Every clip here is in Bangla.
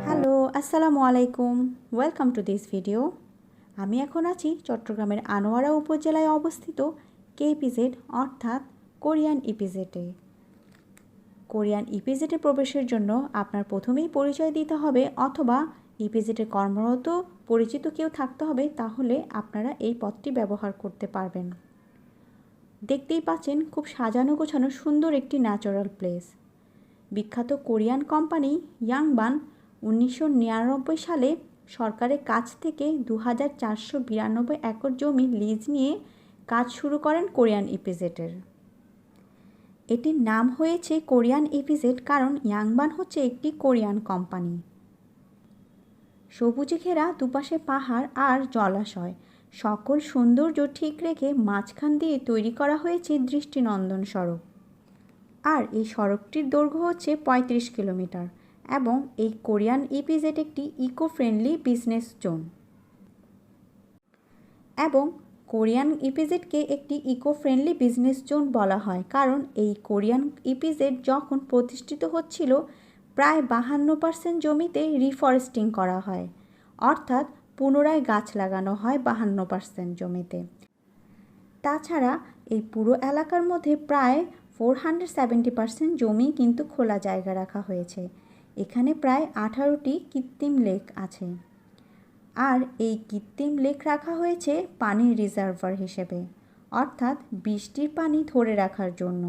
হ্যালো, আসসালামু আলাইকুম। Welcome to this video. আমি এখন আছি চট্টগ্রামের আনোয়ারা উপজেলায় অবস্থিত কেপিজেড অর্থাৎ কোরিয়ান ইপিজেডে। কোরিয়ান ইপিজেডে প্রবেশের জন্য আপনার প্রথমেই পরিচয় দিতে হবে অথবা ইপিজেডে কর্মরত পরিচিত কেউ থাকতে হবে, তাহলে আপনারা এই পথটি ব্যবহার করতে পারবেন। দেখতেই পাচ্ছেন খুব সাজানো গোছানো সুন্দর একটি ন্যাচারাল প্লেস। বিখ্যাত কোরিয়ান কোম্পানি ইয়াংবান 1999 সালে সরকারের কাছ থেকে 2492 একর জমি লিজ নিয়ে কাজ শুরু করেন কোরিয়ান ইপিজেডের। এটির নাম হয়েছে কোরিয়ান ইপিজেড কারণ ইয়াংবান হচ্ছে একটি কোরিয়ান কোম্পানি। সবুজে ঘেরা দুপাশে পাহাড় আর জলাশয়, সকল সৌন্দর্য ঠিক রেখে মাঝখান দিয়ে তৈরি করা হয়েছে দৃষ্টিনন্দন সড়ক। আর এই সড়কটির দৈর্ঘ্য হচ্ছে 35 কিলোমিটার এবং এই কোরিয়ান ইপিজেড একটি ইকো ফ্রেন্ডলি বিজনেস জোন। এবং কোরিয়ান ইপিজেডকে একটি ইকো ফ্রেন্ডলি বিজনেস জোন বলা হয় কারণ এই কোরিয়ান ইপিজেড যখন প্রতিষ্ঠিত হচ্ছিল প্রায় 52% জমিতে রিফরেস্টিং করা হয়, অর্থাৎ পুনরায় গাছ লাগানো হয় 52% জমিতে। তাছাড়া এই পুরো এলাকার মধ্যে প্রায় 470% জমি কিন্তু খোলা জায়গা রাখা হয়েছে। এখানে প্রায় 18টি কৃত্রিম লেক আছে। আর এই কৃত্রিম লেক রাখা হয়েছে পানির রিজার্ভার হিসেবে, অর্থাৎ বৃষ্টির পানি ধরে রাখার জন্য।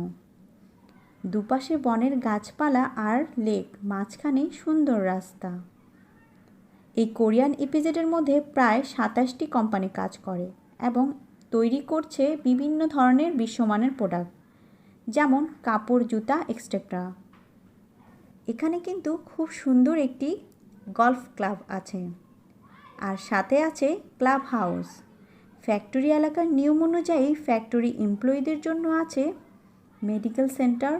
দুপাশে বনের গাছপালা আর লেক, মাঝখানে সুন্দর রাস্তা। এই কোরিয়ান ইপিজেডের মধ্যে প্রায় 27টি কোম্পানি কাজ করে এবং তৈরি করছে বিভিন্ন ধরনের বিশ্বমানের প্রোডাক্ট, যেমন কাপড়, জুতা, এক্সেট্রা। এখানে কিন্তু খুব সুন্দর একটি গলফ ক্লাব আছে আর সাথে আছে ক্লাব হাউস। ফ্যাক্টরি এলাকার নিয়ম অনুযায়ী ফ্যাক্টরি এমপ্লয়ীদের জন্য আছে মেডিকেল সেন্টার,